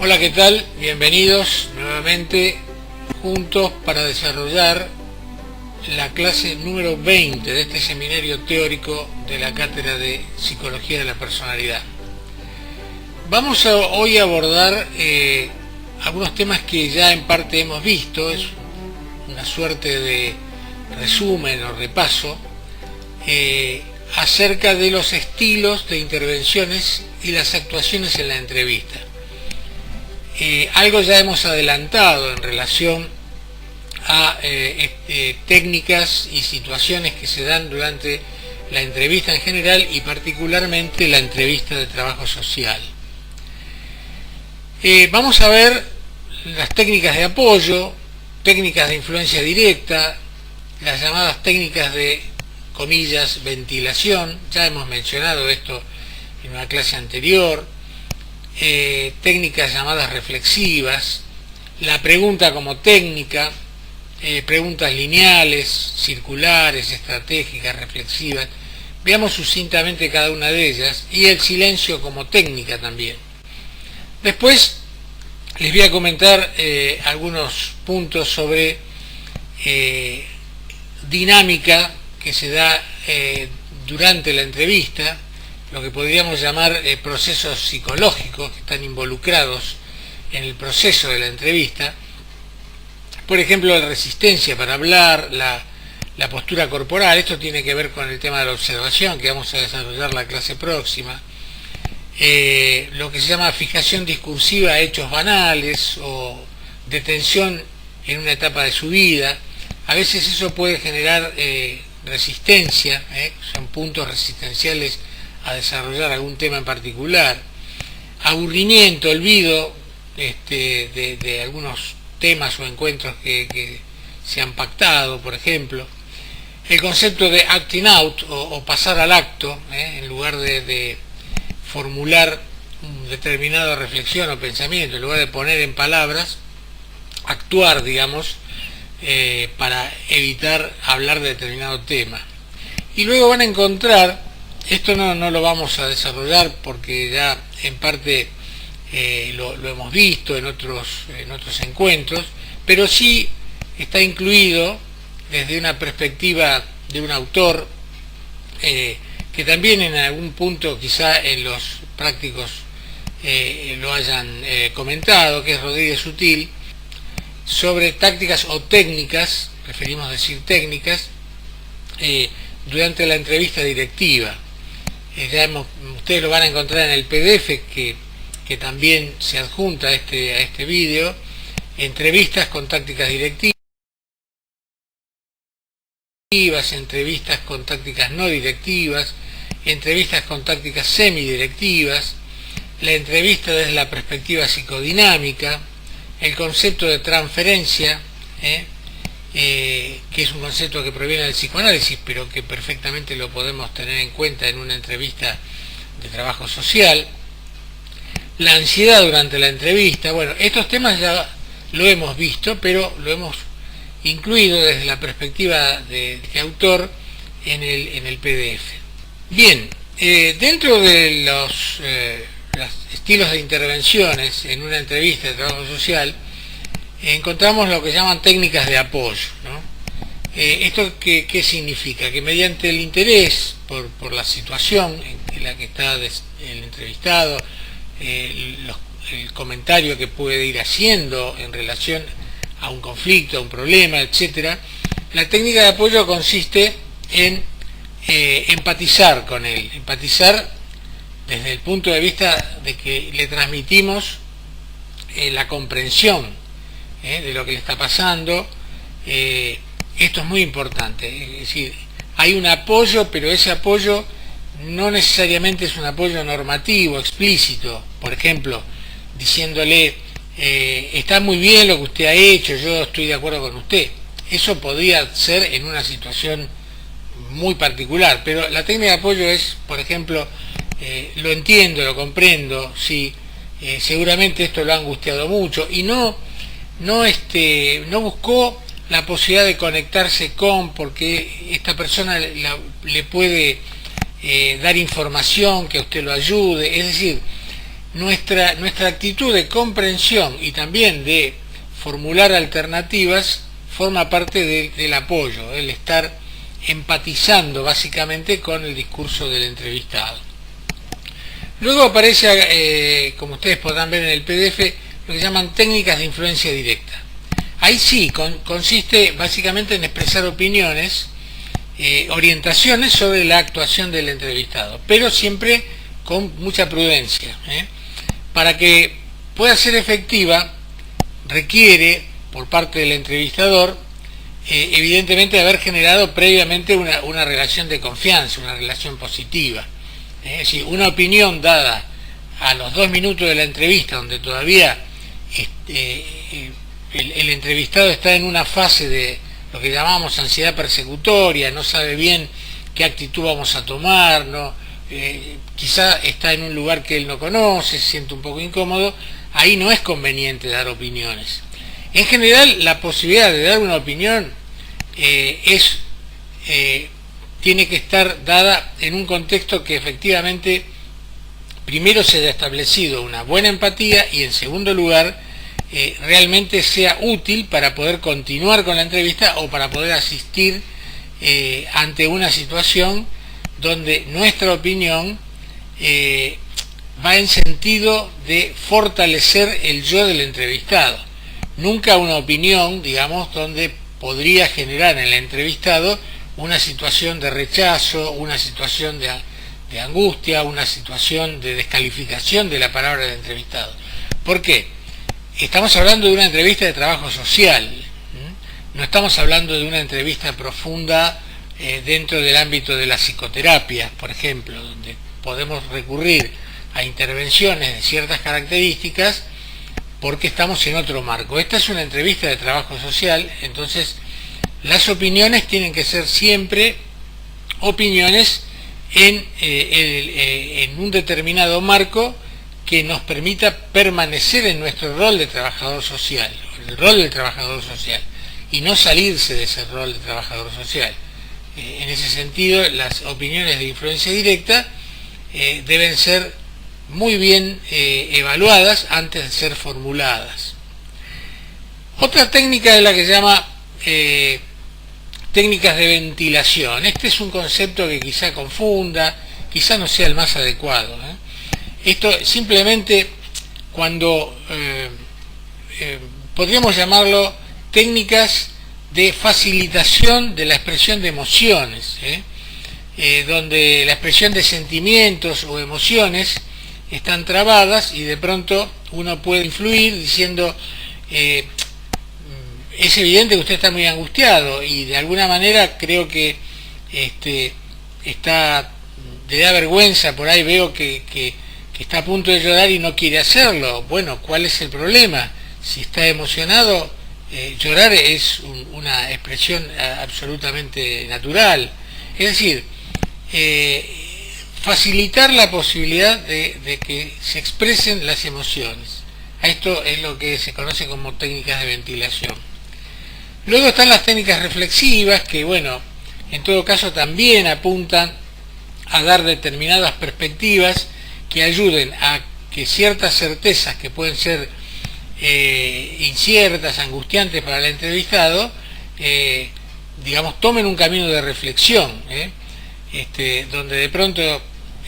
Hola, ¿qué tal? Bienvenidos nuevamente juntos para desarrollar la clase número 20 de este seminario teórico de la Cátedra de Psicología de la Personalidad. Vamos hoy a abordar algunos temas que ya en parte hemos visto, es una suerte de resumen o repaso acerca de los estilos de intervenciones y las actuaciones en la entrevista. Algo ya hemos adelantado en relación a técnicas y situaciones que se dan durante la entrevista en general y particularmente la entrevista de trabajo social. Vamos a ver las técnicas de apoyo, técnicas de influencia directa, las llamadas técnicas de, comillas, ventilación. Ya hemos mencionado esto en una clase anterior. Técnicas llamadas reflexivas, la pregunta como técnica, preguntas lineales, circulares, estratégicas, reflexivas. Veamos sucintamente cada una de ellas, y el silencio como técnica también. Después les voy a comentar algunos puntos sobre dinámica que se da durante la entrevista, lo que podríamos llamar procesos psicológicos que están involucrados en el proceso de la entrevista. Por ejemplo, la resistencia para hablar, la postura corporal. Esto tiene que ver con el tema de la observación que vamos a desarrollar la clase próxima. Lo que se llama fijación discursiva a hechos banales o detención en una etapa de su vida. A veces eso puede generar resistencia, son puntos resistenciales a desarrollar algún tema en particular. Aburrimiento, olvido de algunos temas o encuentros que se han pactado, por ejemplo. El concepto de acting out o pasar al acto, en lugar de formular una determinada reflexión o pensamiento, en lugar de poner en palabras, actuar, digamos, para evitar hablar de determinado tema. Y luego van a encontrar, esto no lo vamos a desarrollar porque ya en parte lo hemos visto en otros encuentros, pero sí está incluido desde una perspectiva de un autor que también en algún punto quizá en los prácticos lo hayan comentado, que es Rodríguez Sutil, sobre tácticas o técnicas, preferimos decir técnicas, durante la entrevista directiva. Ustedes lo van a encontrar en el PDF que también se adjunta a este vídeo, entrevistas con tácticas directivas, entrevistas con tácticas no directivas, entrevistas con tácticas semidirectivas, la entrevista desde la perspectiva psicodinámica, el concepto de transferencia, que es un concepto que proviene del psicoanálisis, pero que perfectamente lo podemos tener en cuenta en una entrevista de trabajo social, la ansiedad durante la entrevista. Bueno, estos temas ya lo hemos visto, pero lo hemos incluido desde la perspectiva de este autor en el PDF. Bien, dentro de los estilos de intervenciones en una entrevista de trabajo social, encontramos lo que llaman técnicas de apoyo, ¿no? ¿Esto qué significa? Que mediante el interés por la situación en la que está el entrevistado, el comentario que puede ir haciendo en relación a un conflicto, a un problema, etc., la técnica de apoyo consiste en empatizar con él, empatizar desde el punto de vista de que le transmitimos la comprensión de lo que le está pasando. Esto es muy importante, es decir, hay un apoyo, pero ese apoyo no necesariamente es un apoyo normativo, explícito, por ejemplo, diciéndole, está muy bien lo que usted ha hecho, yo estoy de acuerdo con usted. Eso podría ser en una situación muy particular, pero la técnica de apoyo es, por ejemplo, lo entiendo, lo comprendo, sí, seguramente esto lo ha angustiado mucho, y no buscó la posibilidad de conectarse porque esta persona le puede dar información que a usted lo ayude. Es decir, nuestra actitud de comprensión y también de formular alternativas forma parte del apoyo, el estar empatizando básicamente con el discurso del entrevistado. Luego aparece, como ustedes podrán ver en el PDF, lo que llaman técnicas de influencia directa. Ahí sí, consiste básicamente en expresar opiniones, orientaciones sobre la actuación del entrevistado, pero siempre con mucha prudencia. Para que pueda ser efectiva, requiere, por parte del entrevistador, evidentemente haber generado previamente una relación de confianza, una relación positiva. Es decir, una opinión dada a los 2 minutos de la entrevista, donde todavía el entrevistado está en una fase de lo que llamamos ansiedad persecutoria, no sabe bien qué actitud vamos a tomar, quizá está en un lugar que él no conoce, se siente un poco incómodo, ahí no es conveniente dar opiniones. En general, la posibilidad de dar una opinión tiene que estar dada en un contexto que efectivamente primero se haya establecido una buena empatía y en segundo lugar realmente sea útil para poder continuar con la entrevista o para poder asistir ante una situación donde nuestra opinión va en sentido de fortalecer el yo del entrevistado. Nunca una opinión, digamos, donde podría generar en el entrevistado una situación de rechazo, una situación de angustia, una situación de descalificación de la palabra del entrevistado. ¿Por qué? Estamos hablando de una entrevista de trabajo social, no estamos hablando de una entrevista profunda dentro del ámbito de la psicoterapia, por ejemplo, donde podemos recurrir a intervenciones de ciertas características porque estamos en otro marco. Esta es una entrevista de trabajo social, entonces las opiniones tienen que ser siempre opiniones en un determinado marco que nos permita permanecer en nuestro rol de trabajador social, el rol del trabajador social, y no salirse de ese rol de trabajador social. En ese sentido, las opiniones de influencia directa deben ser muy bien evaluadas antes de ser formuladas. Otra técnica es la que se llama técnicas de ventilación. Este es un concepto que quizá confunda, quizá no sea el más adecuado. Esto simplemente cuando podríamos llamarlo técnicas de facilitación de la expresión de emociones, donde la expresión de sentimientos o emociones están trabadas y de pronto uno puede influir diciendo es evidente que usted está muy angustiado y de alguna manera creo que le da vergüenza, por ahí veo que está a punto de llorar y no quiere hacerlo. Bueno, ¿cuál es el problema? Si está emocionado, llorar es una expresión absolutamente natural. Es decir, facilitar la posibilidad de que se expresen las emociones. Esto es lo que se conoce como técnicas de ventilación. Luego están las técnicas reflexivas, que bueno, en todo caso también apuntan a dar determinadas perspectivas que ayuden a que ciertas certezas que pueden ser inciertas, angustiantes para el entrevistado, digamos, tomen un camino de reflexión, donde de pronto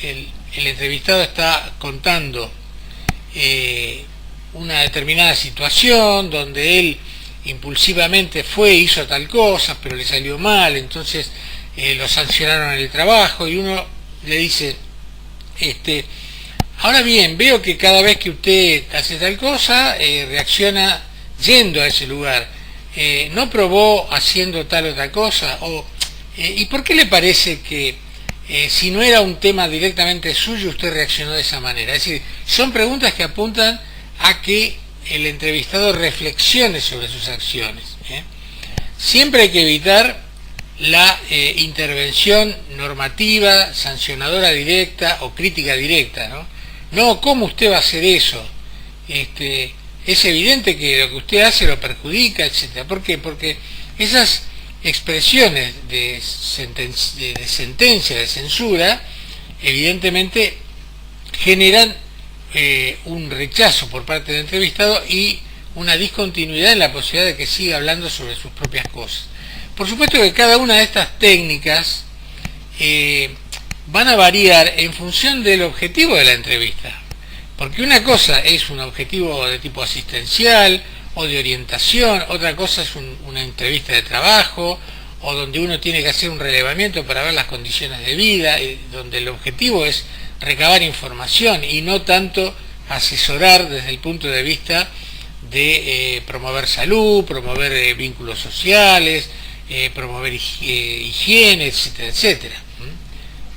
el entrevistado está contando una determinada situación, donde él impulsivamente hizo tal cosa, pero le salió mal, entonces lo sancionaron en el trabajo y uno le dice, ahora bien, veo que cada vez que usted hace tal cosa, reacciona yendo a ese lugar. ¿No probó haciendo tal o tal cosa? ¿Y por qué le parece que si no era un tema directamente suyo, usted reaccionó de esa manera? Es decir, son preguntas que apuntan a que el entrevistado reflexione sobre sus acciones. Siempre hay que evitar la intervención normativa, sancionadora directa o crítica directa, No, ¿cómo usted va a hacer eso? Es evidente que lo que usted hace lo perjudica, etc. ¿Por qué? Porque esas expresiones de sentencia, de censura, evidentemente generan un rechazo por parte del entrevistado y una discontinuidad en la posibilidad de que siga hablando sobre sus propias cosas. Por supuesto que cada una de estas técnicas van a variar en función del objetivo de la entrevista, porque una cosa es un objetivo de tipo asistencial o de orientación, otra cosa es una entrevista de trabajo, o donde uno tiene que hacer un relevamiento para ver las condiciones de vida, donde el objetivo es recabar información y no tanto asesorar desde el punto de vista de promover salud, promover vínculos sociales, promover higiene, etcétera, etcétera.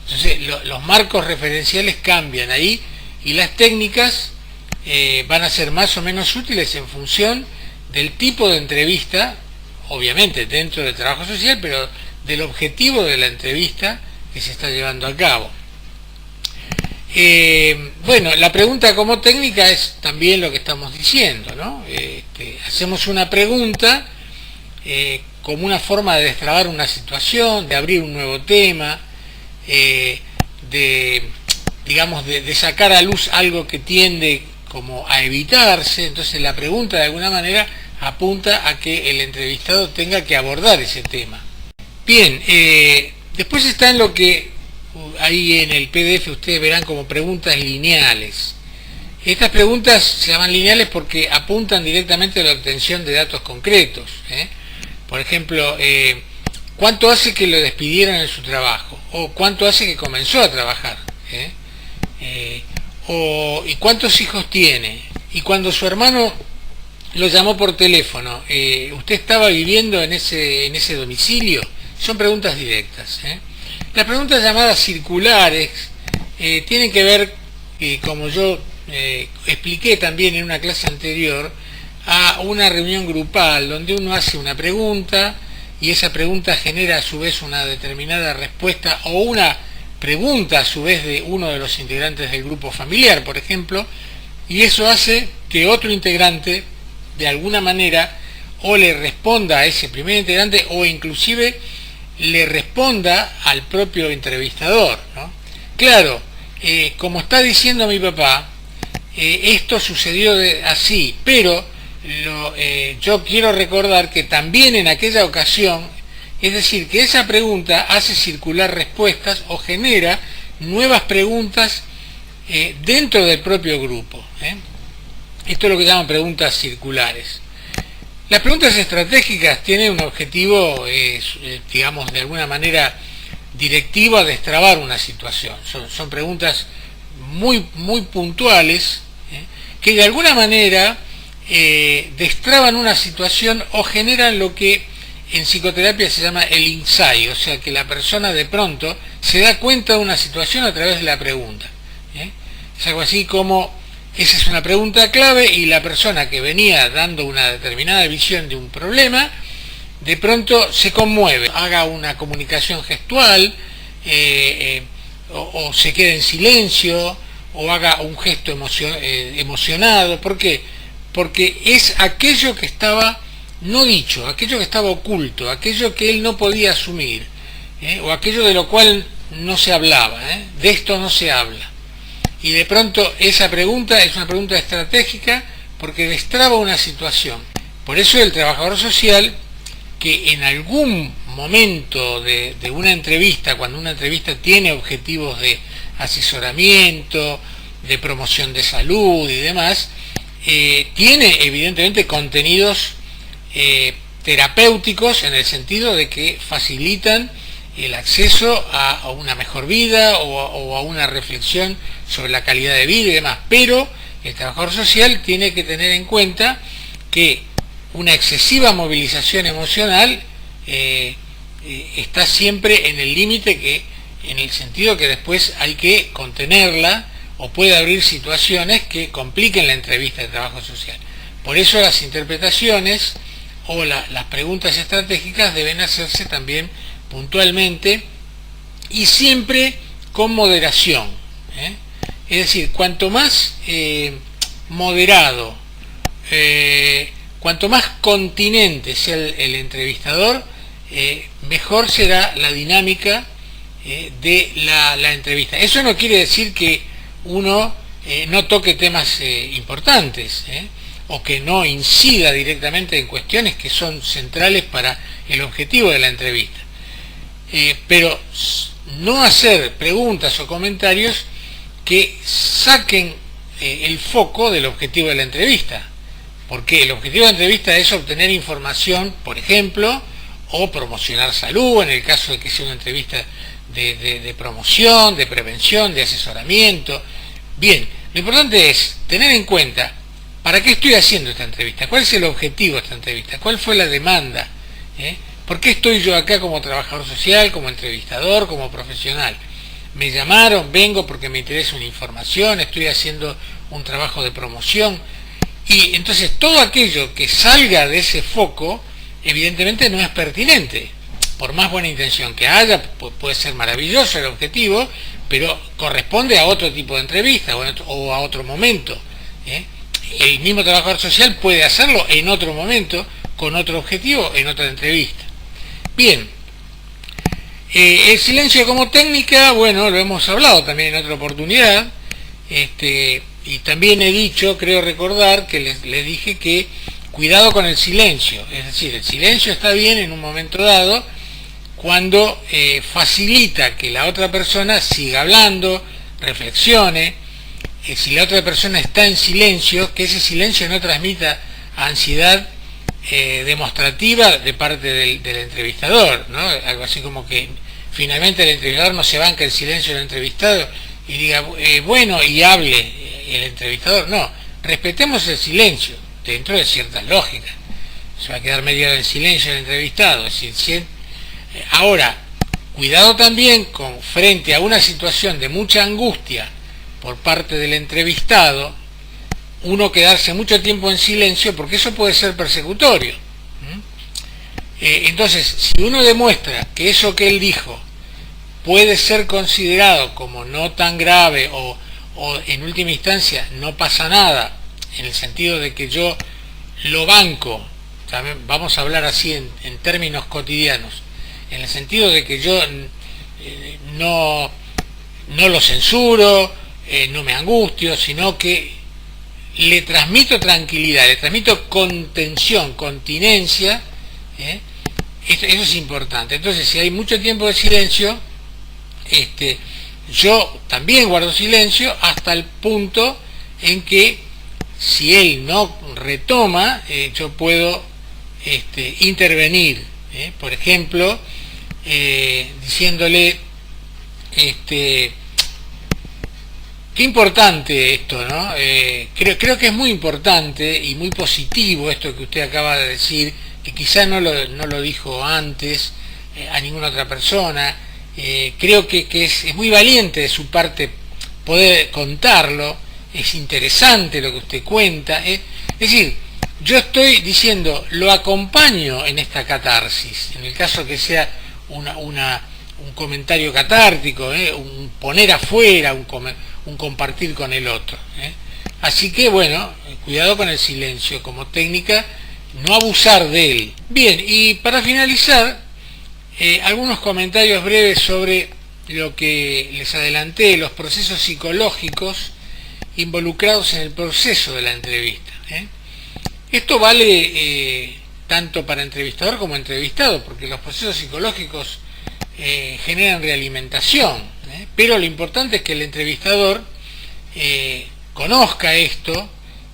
Entonces los marcos referenciales cambian ahí y las técnicas van a ser más o menos útiles en función del tipo de entrevista, obviamente dentro del trabajo social, pero del objetivo de la entrevista que se está llevando a cabo. Bueno, la pregunta como técnica es también lo que estamos diciendo, ¿no? Hacemos una pregunta como una forma de destrabar una situación, de abrir un nuevo tema, de sacar a luz algo que tiende como a evitarse. Entonces la pregunta de alguna manera apunta a que el entrevistado tenga que abordar ese tema. Bien, después está en lo que ahí en el PDF ustedes verán como preguntas lineales. Estas preguntas se llaman lineales porque apuntan directamente a la obtención de datos concretos. Por ejemplo, ¿cuánto hace que lo despidieron en su trabajo? ¿O cuánto hace que comenzó a trabajar? ¿Y cuántos hijos tiene? Y cuando su hermano lo llamó por teléfono, ¿usted estaba viviendo en ese domicilio? Son preguntas directas. Las preguntas llamadas circulares tienen que ver, como yo expliqué también en una clase anterior, a una reunión grupal donde uno hace una pregunta y esa pregunta genera a su vez una determinada respuesta o una pregunta a su vez de uno de los integrantes del grupo familiar, por ejemplo, y eso hace que otro integrante de alguna manera o le responda a ese primer integrante o inclusive le responda al propio entrevistador, ¿no? Claro, como está diciendo mi papá, esto sucedió así, pero yo quiero recordar que también en aquella ocasión, es decir, que esa pregunta hace circular respuestas o genera nuevas preguntas dentro del propio grupo. Esto es lo que llaman preguntas circulares. Las preguntas estratégicas tienen un objetivo, digamos, de alguna manera directivo a destrabar una situación. Son preguntas muy puntuales que de alguna manera destraban una situación o generan lo que en psicoterapia se llama el insight, o sea que la persona de pronto se da cuenta de una situación a través de la pregunta. Es algo así como, esa es una pregunta clave y la persona que venía dando una determinada visión de un problema, de pronto se conmueve, haga una comunicación gestual, o se quede en silencio, o haga un gesto emocionado. ¿Por qué? Porque es aquello que estaba no dicho, aquello que estaba oculto, aquello que él no podía asumir, o aquello de lo cual no se hablaba, de esto no se habla. Y de pronto esa pregunta es una pregunta estratégica porque destraba una situación. Por eso el trabajador social, que en algún momento de una entrevista, cuando una entrevista tiene objetivos de asesoramiento, de promoción de salud y demás, tiene evidentemente contenidos terapéuticos en el sentido de que facilitan el acceso a una mejor vida o a una reflexión sobre la calidad de vida y demás, pero el trabajador social tiene que tener en cuenta que una excesiva movilización emocional está siempre en el límite, en el sentido que después hay que contenerla o puede abrir situaciones que compliquen la entrevista de trabajo social. Por eso las interpretaciones o las preguntas estratégicas deben hacerse también puntualmente y siempre con moderación. Es decir, cuanto más moderado, cuanto más continente sea el entrevistador, mejor será la dinámica de la entrevista. Eso no quiere decir que uno no toque temas importantes, o que no incida directamente en cuestiones que son centrales para el objetivo de la entrevista. Pero no hacer preguntas o comentarios que saquen el foco del objetivo de la entrevista, porque el objetivo de la entrevista es obtener información, por ejemplo, o promocionar salud, en el caso de que sea una entrevista de promoción, de prevención, de asesoramiento. Bien, lo importante es tener en cuenta para qué estoy haciendo esta entrevista, cuál es el objetivo de esta entrevista, cuál fue la demanda, por qué estoy yo acá como trabajador social, como entrevistador, como profesional. Me llamaron, vengo porque me interesa una información, estoy haciendo un trabajo de promoción, y entonces todo aquello que salga de ese foco evidentemente no es pertinente. Por más buena intención que haya, puede ser maravilloso el objetivo, pero corresponde a otro tipo de entrevista o a otro momento. El mismo trabajador social puede hacerlo en otro momento, con otro objetivo, en otra entrevista. Bien, el silencio como técnica, bueno, lo hemos hablado también en otra oportunidad, y también he dicho, creo recordar, que les dije que cuidado con el silencio, es decir, el silencio está bien en un momento dado cuando facilita que la otra persona siga hablando, reflexione. Si la otra persona está en silencio, que ese silencio no transmita ansiedad demostrativa de parte del entrevistador, ¿no? Algo así como que finalmente el entrevistador no se banca el silencio del entrevistado y diga, bueno, y hable el entrevistador. No, respetemos el silencio dentro de ciertas lógicas. Se va a quedar media hora en silencio el entrevistado. Ahora, cuidado también frente a una situación de mucha angustia por parte del entrevistado, uno quedarse mucho tiempo en silencio, porque eso puede ser persecutorio. Entonces, si uno demuestra que eso que él dijo puede ser considerado como no tan grave o en última instancia no pasa nada, en el sentido de que yo lo banco, también vamos a hablar así en términos cotidianos, en el sentido de que yo no lo censuro, no me angustio, sino que le transmito tranquilidad, le transmito contención, continencia, eso es importante. Entonces, si hay mucho tiempo de silencio, yo también guardo silencio hasta el punto en que si él no retoma, yo puedo intervenir, por ejemplo, diciéndole, qué importante esto, ¿no? Creo que es muy importante y muy positivo esto que usted acaba de decir, que quizá no lo dijo antes a ninguna otra persona. Creo que es muy valiente de su parte poder contarlo, es interesante lo que usted cuenta. Es decir, yo estoy diciendo, lo acompaño en esta catarsis, en el caso que sea un comentario catártico, un poner afuera, un compartir con el otro. Así que bueno, cuidado con el silencio como técnica, no abusar de él. Bien, y para finalizar, algunos comentarios breves sobre lo que les adelanté, los procesos psicológicos involucrados en el proceso de la entrevista. Esto vale tanto para entrevistador como entrevistado, porque los procesos psicológicos generan realimentación, pero lo importante es que el entrevistador conozca esto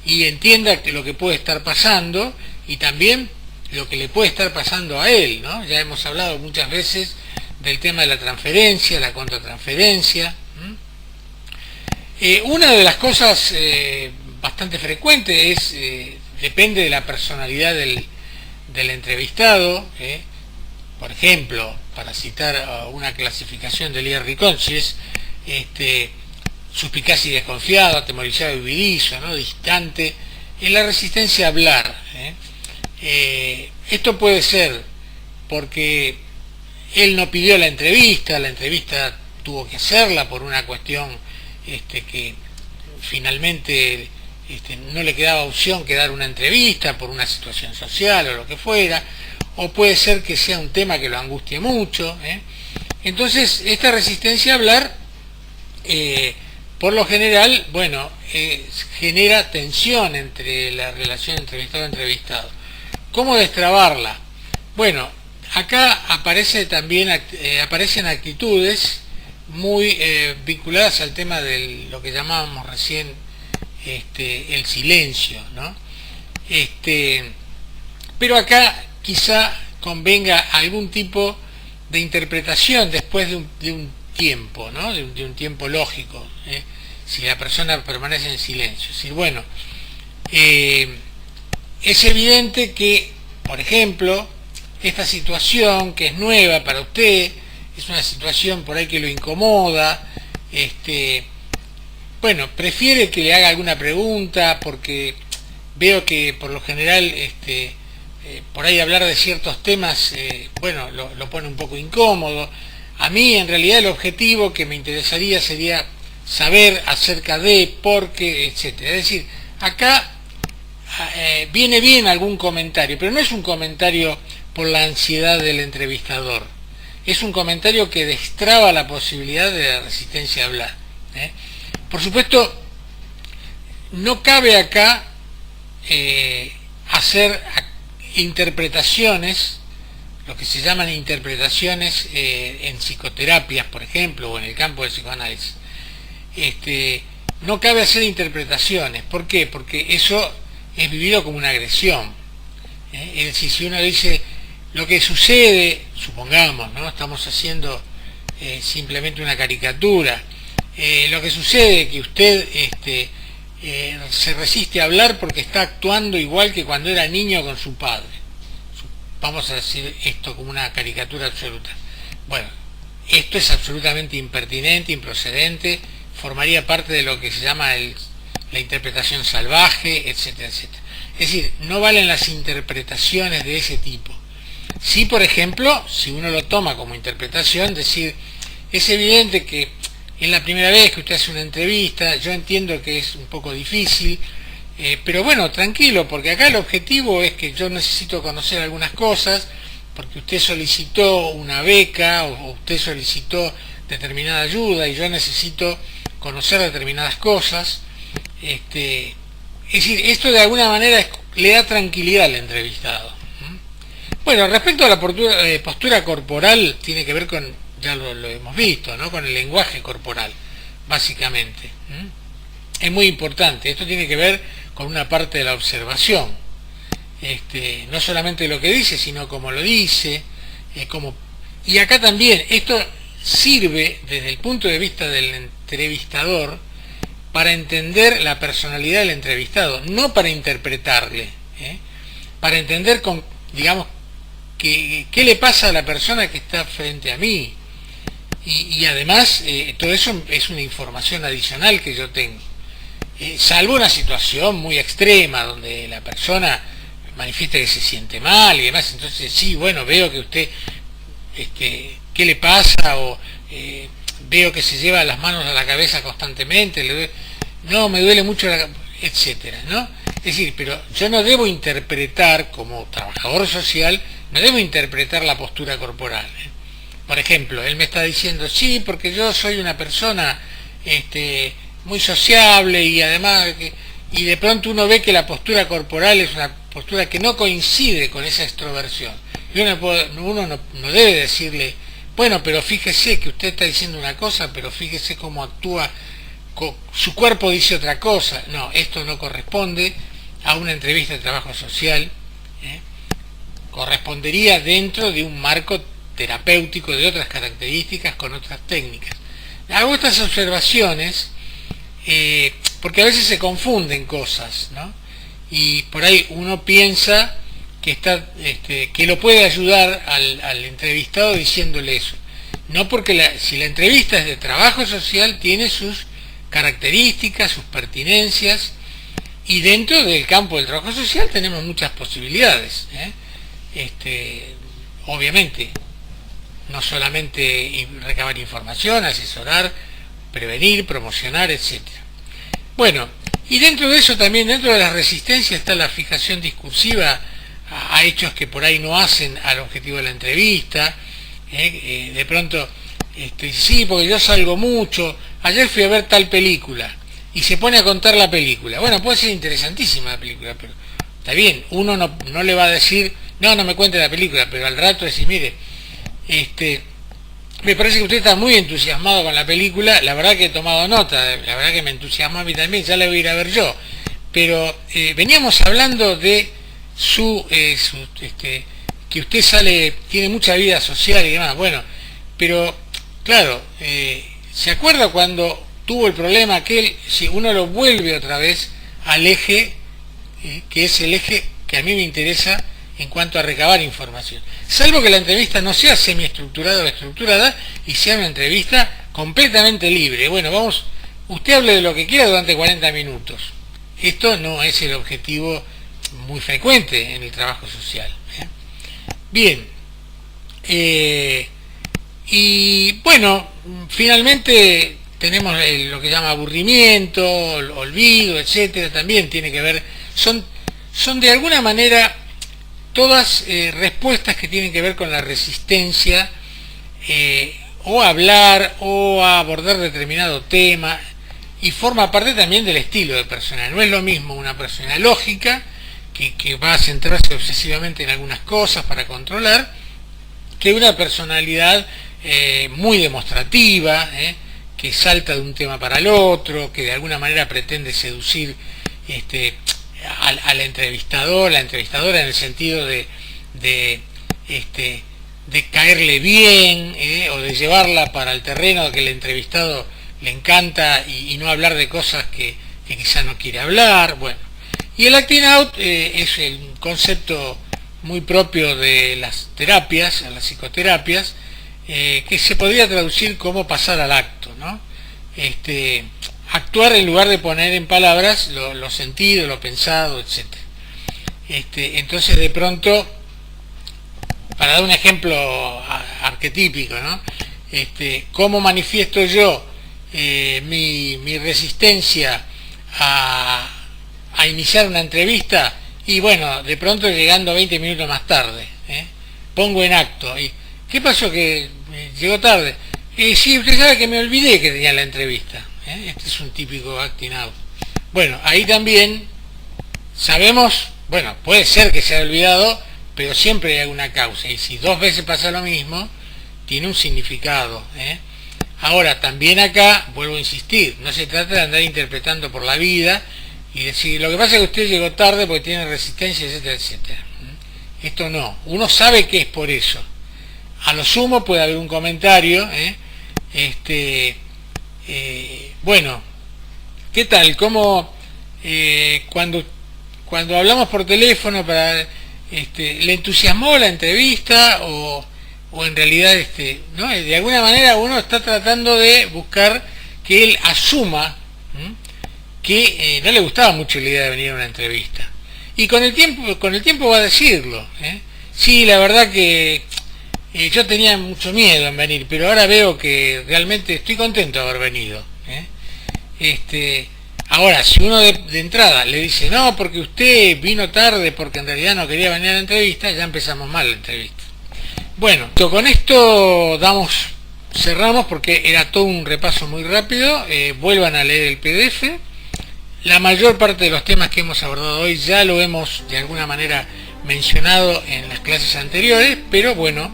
y entienda lo que puede estar pasando y también lo que le puede estar pasando a él, ¿no? Ya hemos hablado muchas veces del tema de la transferencia, la contratransferencia. Una de las cosas bastante frecuentes depende de la personalidad del entrevistado. Por ejemplo, para citar una clasificación de Lee Ricón, es suspicaz y desconfiado, atemorizado y huidizo, ¿no? Distante, en la resistencia a hablar. Esto puede ser porque él no pidió la entrevista tuvo que hacerla por una cuestión que finalmente no le quedaba opción que dar una entrevista por una situación social o lo que fuera, o puede ser que sea un tema que lo angustie mucho. Entonces, esta resistencia a hablar por lo general, bueno, genera tensión entre la relación entrevistado-entrevistado. ¿Cómo destrabarla? Bueno, acá aparecen actitudes muy vinculadas al tema de lo que llamábamos recién el silencio, ¿no? Pero acá quizá convenga algún tipo de interpretación después de un tiempo, ¿no? de un tiempo lógico, si la persona permanece en silencio. Es decir, bueno, es evidente que, por ejemplo, esta situación que es nueva para usted, es una situación por ahí que lo incomoda, bueno, prefiere que le haga alguna pregunta porque veo que por lo general por ahí hablar de ciertos temas, bueno, lo pone un poco incómodo. A mí en realidad el objetivo que me interesaría sería saber acerca de, por qué, etcétera. Es decir, acá viene bien algún comentario, pero no es un comentario por la ansiedad del entrevistador. Es un comentario que destraba la posibilidad de la resistencia a hablar. Por supuesto, no cabe acá hacer interpretaciones, lo que se llaman interpretaciones en psicoterapias, por ejemplo, o en el campo del psicoanálisis. No cabe hacer interpretaciones. ¿Por qué? Porque eso es vivido como una agresión. Es decir, si uno dice lo que sucede, supongamos, ¿no? Estamos haciendo simplemente una caricatura, lo que sucede es que usted se resiste a hablar porque está actuando igual que cuando era niño con su padre. Vamos a decir esto como una caricatura absoluta. Bueno, esto es absolutamente impertinente, improcedente, formaría parte de lo que se llama la interpretación salvaje, etcétera, etcétera. Es decir, no valen las interpretaciones de ese tipo. Sí, por ejemplo, si uno lo toma como interpretación, decir, es evidente que es la primera vez que usted hace una entrevista, yo entiendo que es un poco difícil, pero bueno, tranquilo, porque acá el objetivo es que yo necesito conocer algunas cosas, porque usted solicitó una beca o usted solicitó determinada ayuda y yo necesito conocer determinadas cosas. Es decir, esto de alguna manera le da tranquilidad al entrevistado. Bueno, respecto a la postura corporal, tiene que ver con, ya lo hemos visto, ¿no? Con el lenguaje corporal, básicamente. Es muy importante, esto tiene que ver con una parte de la observación. No solamente lo que dice, sino cómo lo dice, y acá también, esto sirve desde el punto de vista del entrevistador para entender la personalidad del entrevistado, no para interpretarle, para entender, digamos, qué le pasa a la persona que está frente a mí. Y además, todo eso es una información adicional que yo tengo. Salvo una situación muy extrema, donde la persona manifiesta que se siente mal y demás, entonces sí, bueno, veo que usted, ¿qué le pasa? O veo que se lleva las manos a la cabeza constantemente, no, me duele mucho etcétera, ¿no? Es decir, pero yo no debo interpretar, como trabajador social, no debo interpretar la postura corporal. Por ejemplo, él me está diciendo, sí, porque yo soy una persona muy sociable y además, y de pronto uno ve que la postura corporal es una postura que no coincide con esa extroversión. Y uno no debe decirle, bueno, pero fíjese que usted está diciendo una cosa, pero fíjese cómo actúa, su cuerpo dice otra cosa. No, esto no corresponde a una entrevista de trabajo social. Correspondería dentro de un marco terapéutico de otras características, con otras técnicas. Hago estas observaciones porque a veces se confunden cosas, ¿no? Y por ahí uno piensa que que lo puede ayudar al entrevistado diciéndole eso. No, porque si la entrevista es de trabajo social, tiene sus características, sus pertinencias, y dentro del campo del trabajo social tenemos muchas posibilidades. Obviamente, no solamente recabar información, asesorar, prevenir, promocionar, etcétera. Bueno, y dentro de eso también, dentro de la resistencia, está la fijación discursiva a hechos que por ahí no hacen al objetivo de la entrevista. De pronto Sí, porque yo salgo mucho, ayer fui a ver tal película, y se pone a contar la película. Bueno, puede ser interesantísima la película, pero está bien, uno no le va a decir, no me cuente la película, pero al rato decís, mire, me parece que usted está muy entusiasmado con la película, la verdad que he tomado nota, la verdad que me entusiasmó a mí también, ya la voy a ir a ver yo, pero veníamos hablando de que usted tiene mucha vida social y demás, bueno, pero claro, ¿se acuerda cuando tuvo el problema aquel, si uno lo vuelve otra vez al eje, que es el eje que a mí me interesa en cuanto a recabar información? Salvo que la entrevista no sea semiestructurada o estructurada y sea una entrevista completamente libre. Bueno, usted hable de lo que quiera durante 40 minutos. Esto no es el objetivo muy frecuente en el trabajo social. Bien. Y bueno, finalmente tenemos lo que llama aburrimiento, olvido, etcétera, también tiene que ver, son de alguna manera todas respuestas que tienen que ver con la resistencia o a hablar o a abordar determinado tema, y forma parte también del estilo de persona. No es lo mismo una persona lógica que va a centrarse obsesivamente en algunas cosas para controlar, que una personalidad muy demostrativa, que salta de un tema para el otro, que de alguna manera pretende seducir al entrevistador, la entrevistadora, en el sentido de caerle bien, o de llevarla para el terreno que el entrevistado le encanta, y no hablar de cosas que quizá no quiere hablar. Bueno, y el acting out es el concepto muy propio de las terapias, las psicoterapias, que se podría traducir como pasar al acto, ¿no? Actuar en lugar de poner en palabras lo sentido, lo pensado, etc. Entonces, de pronto, para dar un ejemplo arquetípico, ¿no? ¿Cómo manifiesto yo mi resistencia a iniciar una entrevista? Y bueno, de pronto llegando 20 minutos más tarde, pongo en acto. ¿Y qué pasó que llegó tarde? Sí, usted sabe que me olvidé que tenía la entrevista. Este es un típico acting out. Bueno, ahí también sabemos, bueno, puede ser que se haya olvidado, pero siempre hay alguna causa. Y si 2 veces pasa lo mismo, tiene un significado. Ahora, también acá, vuelvo a insistir, no se trata de andar interpretando por la vida y decir, lo que pasa es que usted llegó tarde porque tiene resistencia, etcétera, etcétera. Esto no, uno sabe que es por eso. A lo sumo puede haber un comentario, bueno, ¿qué tal? ¿Cómo cuando hablamos por teléfono le entusiasmó la entrevista o en realidad ¿no? De alguna manera uno está tratando de buscar que él asuma que no le gustaba mucho la idea de venir a una entrevista, y con el tiempo va a decirlo. Sí, la verdad que yo tenía mucho miedo en venir, pero ahora veo que realmente estoy contento de haber venido. Ahora, si uno de entrada le dice, no, porque usted vino tarde porque en realidad no quería venir a la entrevista, ya empezamos mal la entrevista. Bueno, con esto cerramos porque era todo un repaso muy rápido. Vuelvan a leer el PDF. La mayor parte de los temas que hemos abordado hoy ya lo hemos de alguna manera mencionado en las clases anteriores, pero bueno,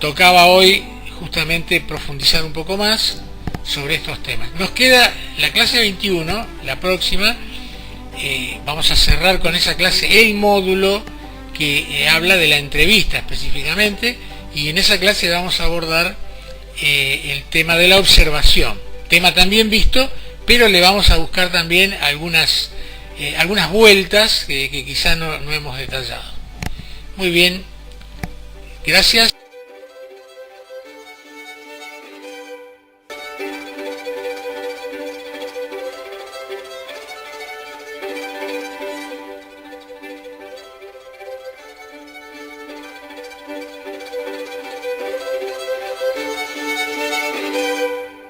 tocaba hoy justamente profundizar un poco más sobre estos temas. Nos queda la clase 21, la próxima. Vamos a cerrar con esa clase el módulo que habla de la entrevista específicamente, y en esa clase vamos a abordar el tema de la observación, tema también visto, pero le vamos a buscar también algunas vueltas que quizá no hemos detallado. Muy bien, gracias.